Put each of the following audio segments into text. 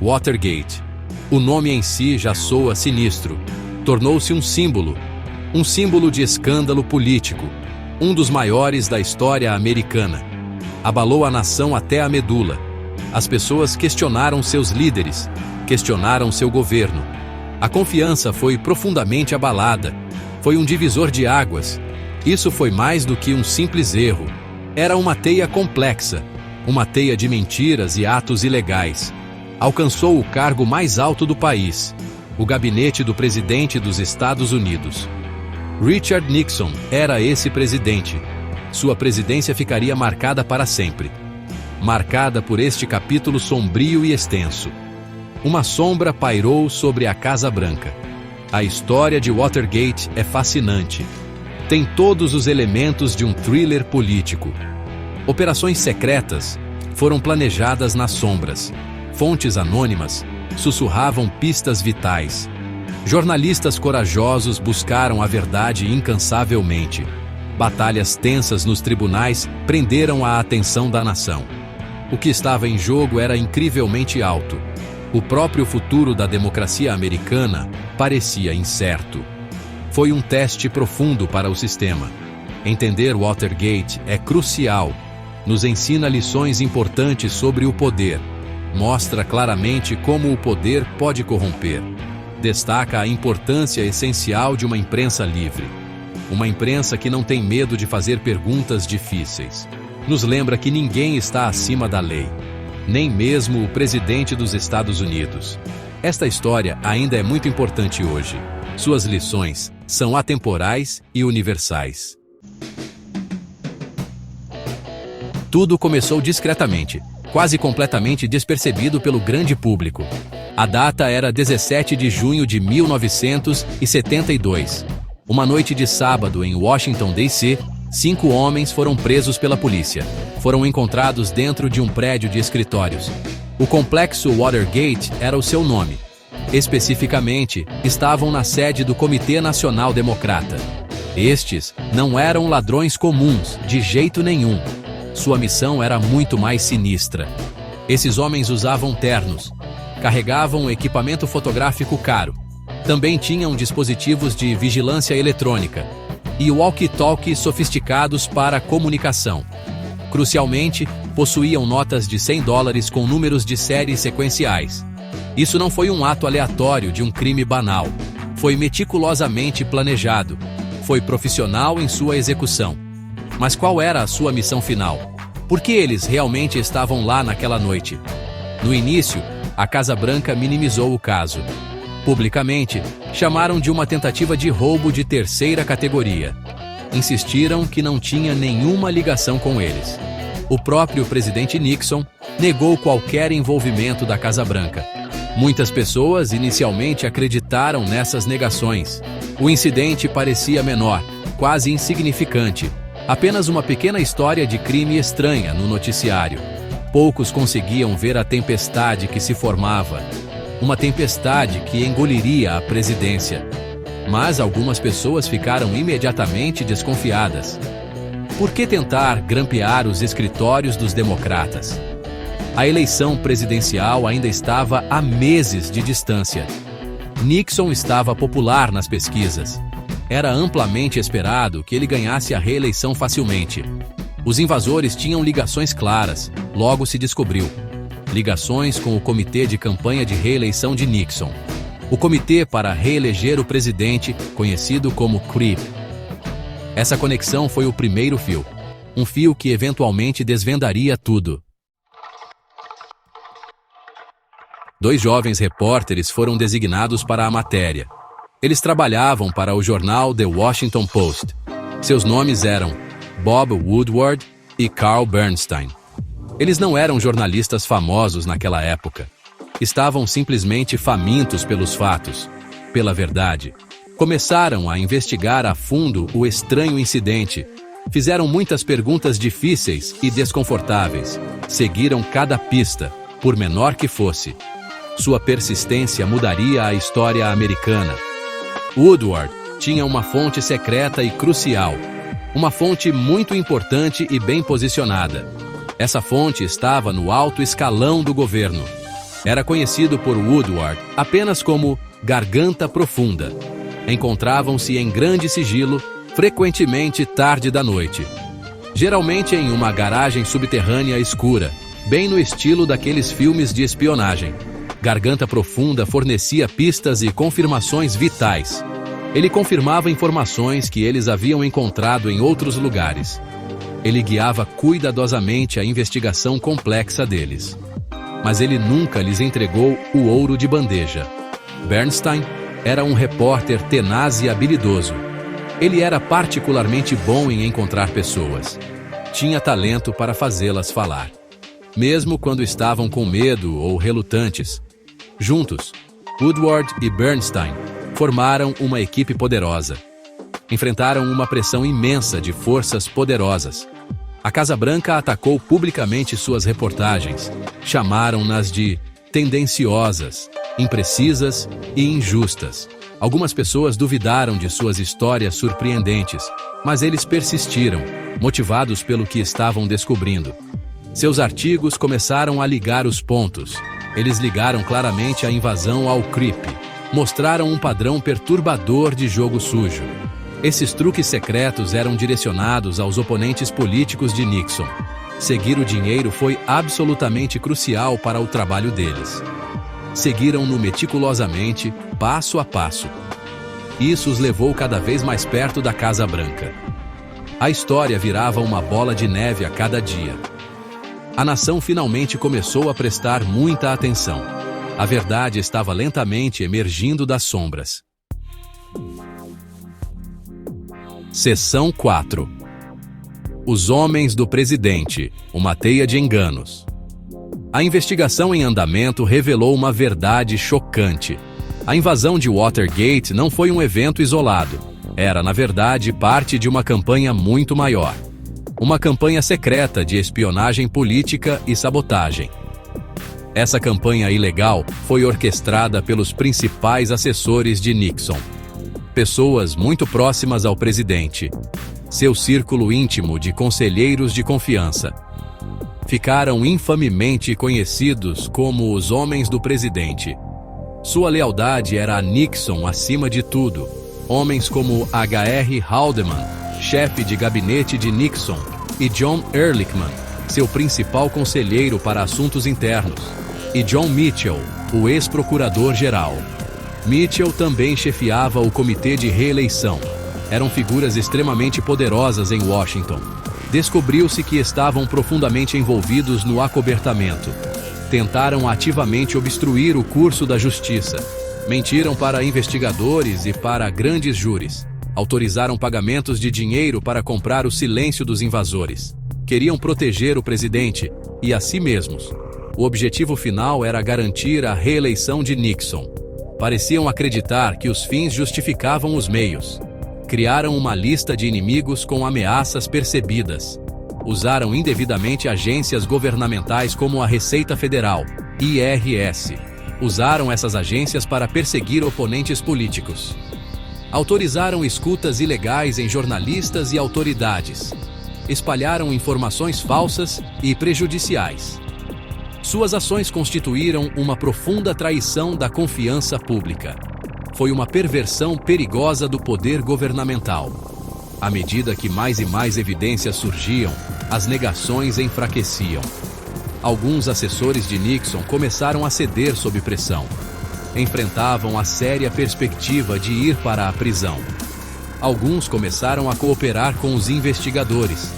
Watergate. O nome em si já soa sinistro. Tornou-se um símbolo de escândalo político, um dos maiores da história americana. Abalou a nação até a medula. As pessoas questionaram seus líderes, questionaram seu governo. A confiança foi profundamente abalada. Foi um divisor de águas. Isso foi mais do que um simples erro. Era uma teia complexa, uma teia de mentiras e atos ilegais. Alcançou o cargo mais alto do país, o gabinete do presidente dos Estados Unidos. Richard Nixon era esse presidente. Sua presidência ficaria marcada para sempre. Marcada por este capítulo sombrio e extenso. Uma sombra pairou sobre a Casa Branca. A história de Watergate é fascinante. Tem todos os elementos de um thriller político. Operações secretas foram planejadas nas sombras. Fontes anônimas sussurravam pistas vitais. Jornalistas corajosos buscaram a verdade incansavelmente. Batalhas tensas nos tribunais prenderam a atenção da nação. O que estava em jogo era incrivelmente alto. O próprio futuro da democracia americana parecia incerto. Foi um teste profundo para o sistema. Entender Watergate é crucial. Nos ensina lições importantes sobre o poder. Mostra claramente como o poder pode corromper. Destaca a importância essencial de uma imprensa livre. Uma imprensa que não tem medo de fazer perguntas difíceis. Nos lembra que ninguém está acima da lei. Nem mesmo o presidente dos Estados Unidos. Esta história ainda é muito importante hoje. Suas lições são atemporais e universais. Tudo começou discretamente, quase completamente despercebido pelo grande público. A data era 17 de junho de 1972. Uma noite de sábado em Washington, D.C., 5 homens foram presos pela polícia. Foram encontrados dentro de um prédio de escritórios. O complexo Watergate era o seu nome. Especificamente, estavam na sede do Comitê Nacional Democrata. Estes não eram ladrões comuns, de jeito nenhum. Sua missão era muito mais sinistra. Esses homens usavam ternos, carregavam equipamento fotográfico caro, também tinham dispositivos de vigilância eletrônica e walkie-talkie sofisticados para comunicação. Crucialmente, possuíam notas de $100 com números de série sequenciais. Isso não foi um ato aleatório de um crime banal. Foi meticulosamente planejado. Foi profissional em sua execução. Mas qual era a sua missão final? Por que eles realmente estavam lá naquela noite? No início, a Casa Branca minimizou o caso. Publicamente, chamaram de uma tentativa de roubo de terceira categoria. Insistiram que não tinha nenhuma ligação com eles. O próprio presidente Nixon negou qualquer envolvimento da Casa Branca. Muitas pessoas inicialmente acreditaram nessas negações. O incidente parecia menor, quase insignificante. Apenas uma pequena história de crime estranha no noticiário. Poucos conseguiam ver a tempestade que se formava. Uma tempestade que engoliria a presidência. Mas algumas pessoas ficaram imediatamente desconfiadas. Por que tentar grampear os escritórios dos democratas? A eleição presidencial ainda estava a meses de distância. Nixon estava popular nas pesquisas. Era amplamente esperado que ele ganhasse a reeleição facilmente. Os invasores tinham ligações claras, logo se descobriu. Ligações com o Comitê de Campanha de Reeleição de Nixon. O Comitê para Reeleger o Presidente, conhecido como CREEP. Essa conexão foi o primeiro fio. Um fio que eventualmente desvendaria tudo. 2 jovens repórteres foram designados para a matéria. Eles trabalhavam para o jornal The Washington Post. Seus nomes eram Bob Woodward e Carl Bernstein. Eles não eram jornalistas famosos naquela época. Estavam simplesmente famintos pelos fatos, pela verdade. Começaram a investigar a fundo o estranho incidente. Fizeram muitas perguntas difíceis e desconfortáveis. Seguiram cada pista, por menor que fosse. Sua persistência mudaria a história americana. Woodward tinha uma fonte secreta e crucial. Uma fonte muito importante e bem posicionada. Essa fonte estava no alto escalão do governo. Era conhecido por Woodward apenas como Garganta Profunda. Encontravam-se em grande sigilo, frequentemente tarde da noite. Geralmente em uma garagem subterrânea escura, bem no estilo daqueles filmes de espionagem. Garganta Profunda fornecia pistas e confirmações vitais. Ele confirmava informações que eles haviam encontrado em outros lugares. Ele guiava cuidadosamente a investigação complexa deles. Mas ele nunca lhes entregou o ouro de bandeja. Bernstein era um repórter tenaz e habilidoso. Ele era particularmente bom em encontrar pessoas. Tinha talento para fazê-las falar, mesmo quando estavam com medo ou relutantes. Juntos, Woodward e Bernstein formaram uma equipe poderosa. Enfrentaram uma pressão imensa de forças poderosas. A Casa Branca atacou publicamente suas reportagens. Chamaram-nas de tendenciosas, imprecisas e injustas. Algumas pessoas duvidaram de suas histórias surpreendentes, mas eles persistiram, motivados pelo que estavam descobrindo. Seus artigos começaram a ligar os pontos. Eles ligaram claramente a invasão ao Creep. Mostraram um padrão perturbador de jogo sujo. Esses truques secretos eram direcionados aos oponentes políticos de Nixon. Seguir o dinheiro foi absolutamente crucial para o trabalho deles. Seguiram-no meticulosamente, passo a passo. Isso os levou cada vez mais perto da Casa Branca. A história virava uma bola de neve a cada dia. A nação finalmente começou a prestar muita atenção. A verdade estava lentamente emergindo das sombras. Seção 4. Os homens do presidente, uma teia de enganos. A investigação em andamento revelou uma verdade chocante. A invasão de Watergate não foi um evento isolado. Era, na verdade, parte de uma campanha muito maior. Uma campanha secreta de espionagem política e sabotagem. Essa campanha ilegal foi orquestrada pelos principais assessores de Nixon. Pessoas muito próximas ao presidente. Seu círculo íntimo de conselheiros de confiança. Ficaram infamemente conhecidos como os homens do presidente. Sua lealdade era a Nixon acima de tudo. Homens como H.R. Haldeman, chefe de gabinete de Nixon, e John Ehrlichman, seu principal conselheiro para assuntos internos, e John Mitchell, o ex-procurador-geral. Mitchell também chefiava o comitê de reeleição. Eram figuras extremamente poderosas em Washington. Descobriu-se que estavam profundamente envolvidos no acobertamento. Tentaram ativamente obstruir o curso da justiça. Mentiram para investigadores e para grandes júris. Autorizaram pagamentos de dinheiro para comprar o silêncio dos invasores. Queriam proteger o presidente e a si mesmos. O objetivo final era garantir a reeleição de Nixon. Pareciam acreditar que os fins justificavam os meios. Criaram uma lista de inimigos com ameaças percebidas. Usaram indevidamente agências governamentais como a Receita Federal, IRS. Usaram essas agências para perseguir oponentes políticos. Autorizaram escutas ilegais em jornalistas e autoridades. Espalharam informações falsas e prejudiciais. Suas ações constituíram uma profunda traição da confiança pública. Foi uma perversão perigosa do poder governamental. À medida que mais e mais evidências surgiam, as negações enfraqueciam. Alguns assessores de Nixon começaram a ceder sob pressão. Enfrentavam a séria perspectiva de ir para a prisão. Alguns começaram a cooperar com os investigadores.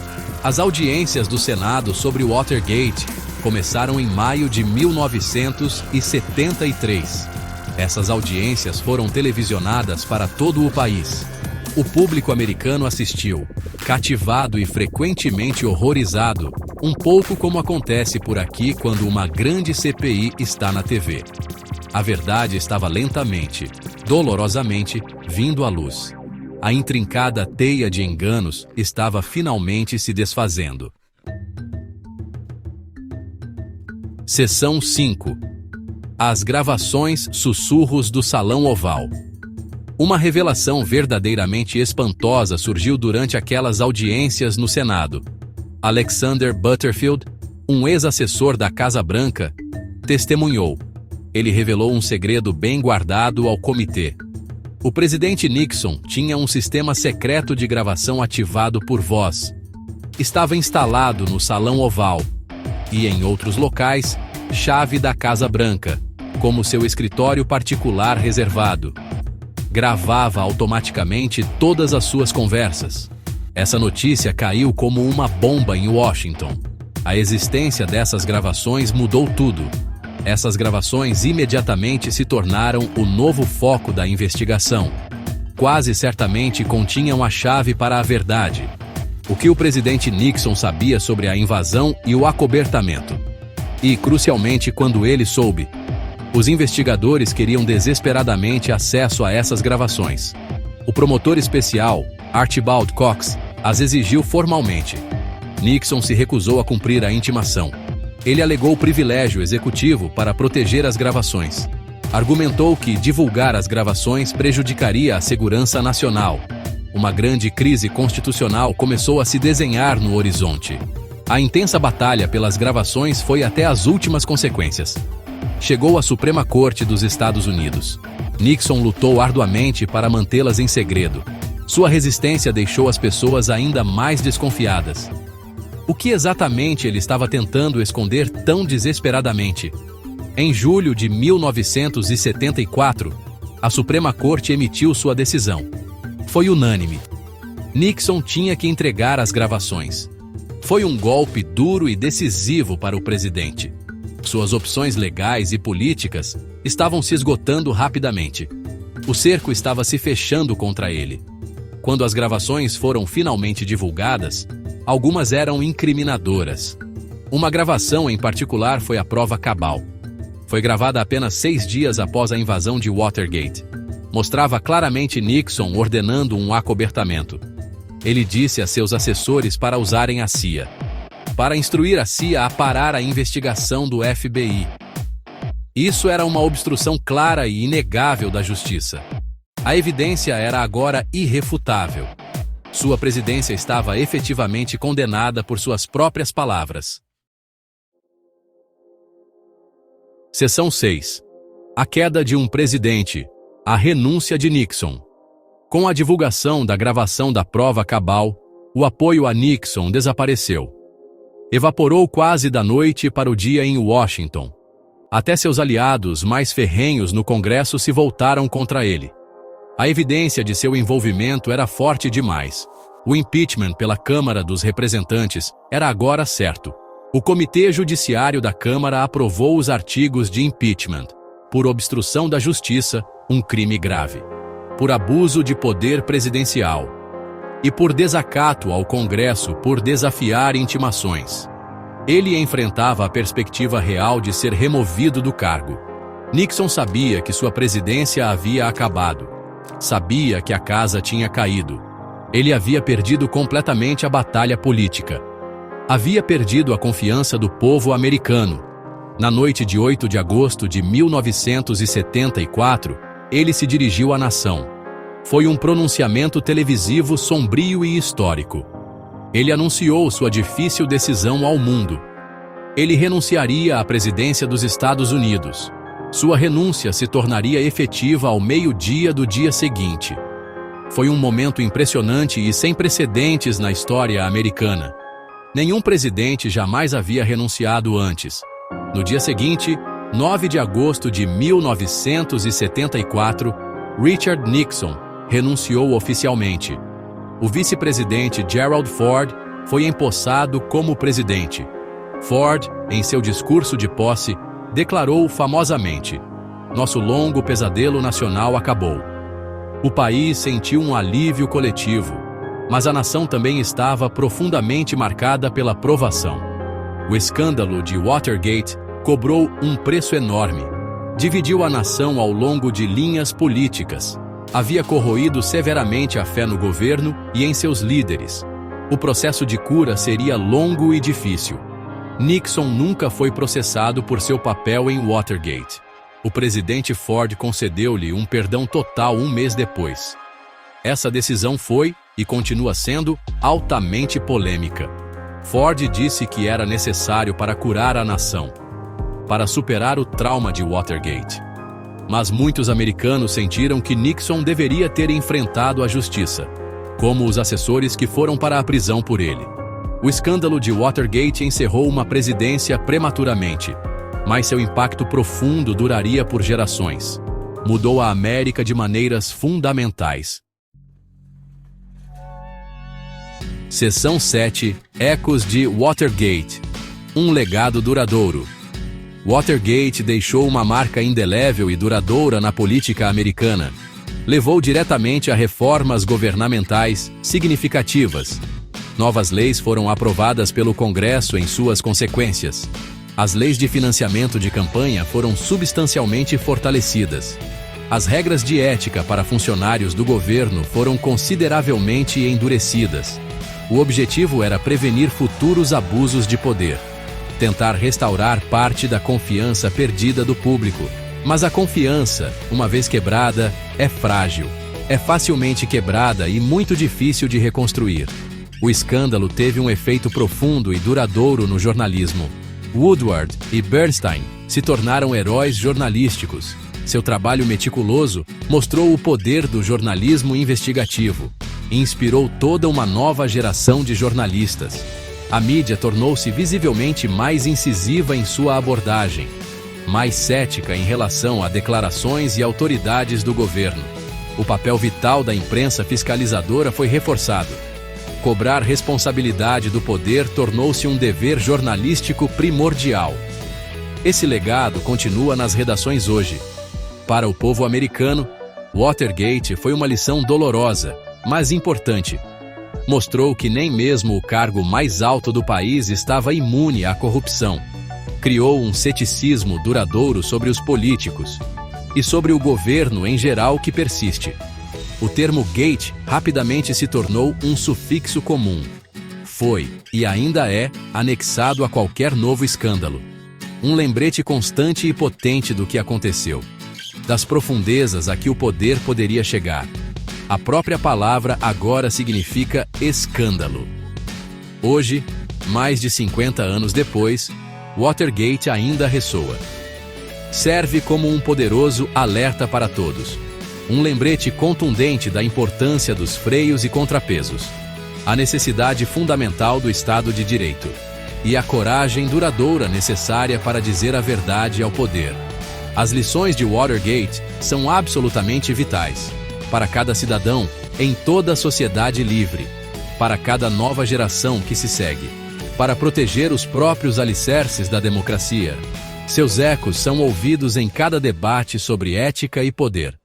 As audiências do Senado sobre Watergate começaram em maio de 1973. Essas audiências foram televisionadas para todo o país. O público americano assistiu, cativado e frequentemente horrorizado, um pouco como acontece por aqui quando uma grande CPI está na TV. A verdade estava lentamente, dolorosamente, vindo à luz. A intrincada teia de enganos estava finalmente se desfazendo. Seção 5. As gravações sussurros do Salão Oval. Uma revelação verdadeiramente espantosa surgiu durante aquelas audiências no Senado. Alexander Butterfield, um ex-assessor da Casa Branca, testemunhou. ele revelou um segredo bem guardado ao comitê. O presidente Nixon tinha um sistema secreto de gravação ativado por voz. Estava instalado no Salão Oval e, em outros locais, chave da Casa Branca, como seu escritório particular reservado. Gravava automaticamente todas as suas conversas. Essa notícia caiu como uma bomba em Washington. A existência dessas gravações mudou tudo. Essas gravações imediatamente se tornaram o novo foco da investigação. Quase certamente continham a chave para a verdade. O que o presidente Nixon sabia sobre a invasão e o acobertamento. E, crucialmente, quando ele soube, os investigadores queriam desesperadamente acesso a essas gravações. O promotor especial, Archibald Cox, as exigiu formalmente. Nixon se recusou a cumprir a intimação. Ele alegou privilégio executivo para proteger as gravações. Argumentou que divulgar as gravações prejudicaria a segurança nacional. Uma grande crise constitucional começou a se desenhar no horizonte. A intensa batalha pelas gravações foi até as últimas consequências. Chegou à Suprema Corte dos Estados Unidos. Nixon lutou arduamente para mantê-las em segredo. Sua resistência deixou as pessoas ainda mais desconfiadas. O que exatamente ele estava tentando esconder tão desesperadamente? Em julho de 1974, a Suprema Corte emitiu sua decisão. Foi unânime. Nixon tinha que entregar as gravações. Foi um golpe duro e decisivo para o presidente. Suas opções legais e políticas estavam se esgotando rapidamente. O cerco estava se fechando contra ele. Quando as gravações foram finalmente divulgadas, algumas eram incriminadoras. Uma gravação em particular foi a prova cabal. Foi gravada apenas 6 dias após a invasão de Watergate. Mostrava claramente Nixon ordenando um acobertamento. Ele disse a seus assessores para usarem a CIA. Para instruir a CIA a parar a investigação do FBI. Isso era uma obstrução clara e inegável da justiça. A evidência era agora irrefutável. Sua presidência estava efetivamente condenada por suas próprias palavras. Seção 6. A queda de um presidente. A renúncia de Nixon. Com a divulgação da gravação da prova cabal, o apoio a Nixon desapareceu. Evaporou quase da noite para o dia em Washington. Até seus aliados mais ferrenhos no Congresso se voltaram contra ele. A evidência de seu envolvimento era forte demais. O impeachment pela Câmara dos Representantes era agora certo. O Comitê Judiciário da Câmara aprovou os artigos de impeachment. Por obstrução da justiça, um crime grave. Por abuso de poder presidencial. E por desacato ao Congresso por desafiar intimações. Ele enfrentava a perspectiva real de ser removido do cargo. Nixon sabia que sua presidência havia acabado. Sabia que a casa tinha caído. Ele havia perdido completamente a batalha política. Havia perdido a confiança do povo americano. Na noite de 8 de agosto de 1974, ele se dirigiu à nação. Foi um pronunciamento televisivo sombrio e histórico. Ele anunciou sua difícil decisão ao mundo. Ele renunciaria à presidência dos Estados Unidos. Sua renúncia se tornaria efetiva ao meio-dia do dia seguinte. Foi um momento impressionante e sem precedentes na história americana. Nenhum presidente jamais havia renunciado antes. No dia seguinte, 9 de agosto de 1974, Richard Nixon renunciou oficialmente. O vice-presidente Gerald Ford foi empossado como presidente. Ford, em seu discurso de posse, declarou famosamente: "Nosso longo pesadelo nacional acabou." O país sentiu um alívio coletivo, mas a nação também estava profundamente marcada pela provação. O escândalo de Watergate cobrou um preço enorme. Dividiu a nação ao longo de linhas políticas. Havia corroído severamente a fé no governo e em seus líderes. O processo de cura seria longo e difícil. Nixon nunca foi processado por seu papel em Watergate. O presidente Ford concedeu-lhe um perdão total um mês depois. Essa decisão foi, e continua sendo, altamente polêmica. Ford disse que era necessário para curar a nação. para superar o trauma de Watergate. Mas muitos americanos sentiram que Nixon deveria ter enfrentado a justiça, como os assessores que foram para a prisão por ele. O escândalo de Watergate encerrou uma presidência prematuramente, mas seu impacto profundo duraria por gerações. Mudou a América de maneiras fundamentais. Seção 7. Ecos de Watergate. Um legado duradouro. Watergate deixou uma marca indelével e duradoura na política americana. Levou diretamente a reformas governamentais significativas. Novas leis foram aprovadas pelo Congresso em suas consequências. As leis de financiamento de campanha foram substancialmente fortalecidas. As regras de ética para funcionários do governo foram consideravelmente endurecidas. O objetivo era prevenir futuros abusos de poder. Tentar restaurar parte da confiança perdida do público. Mas a confiança, uma vez quebrada, é frágil. É facilmente quebrada e muito difícil de reconstruir. O escândalo teve um efeito profundo e duradouro no jornalismo. Woodward e Bernstein se tornaram heróis jornalísticos. Seu trabalho meticuloso mostrou o poder do jornalismo investigativo e inspirou toda uma nova geração de jornalistas. A mídia tornou-se visivelmente mais incisiva em sua abordagem, mais cética em relação a declarações e autoridades do governo. O papel vital da imprensa fiscalizadora foi reforçado. Cobrar responsabilidade do poder tornou-se um dever jornalístico primordial. Esse legado continua nas redações hoje. Para o povo americano, Watergate foi uma lição dolorosa, mas importante. Mostrou que nem mesmo o cargo mais alto do país estava imune à corrupção. Criou um ceticismo duradouro sobre os políticos e sobre o governo em geral que persiste. O termo Gate rapidamente se tornou um sufixo comum. Foi, e ainda é, anexado a qualquer novo escândalo. Um lembrete constante e potente do que aconteceu. Das profundezas a que o poder poderia chegar. A própria palavra agora significa escândalo. Hoje, mais de 50 anos depois, Watergate ainda ressoa. Serve como um poderoso alerta para todos. Um lembrete contundente da importância dos freios e contrapesos. A necessidade fundamental do Estado de Direito. E a coragem duradoura necessária para dizer a verdade ao poder. As lições de Watergate são absolutamente vitais. Para cada cidadão, em toda a sociedade livre. Para cada nova geração que se segue. Para proteger os próprios alicerces da democracia. Seus ecos são ouvidos em cada debate sobre ética e poder.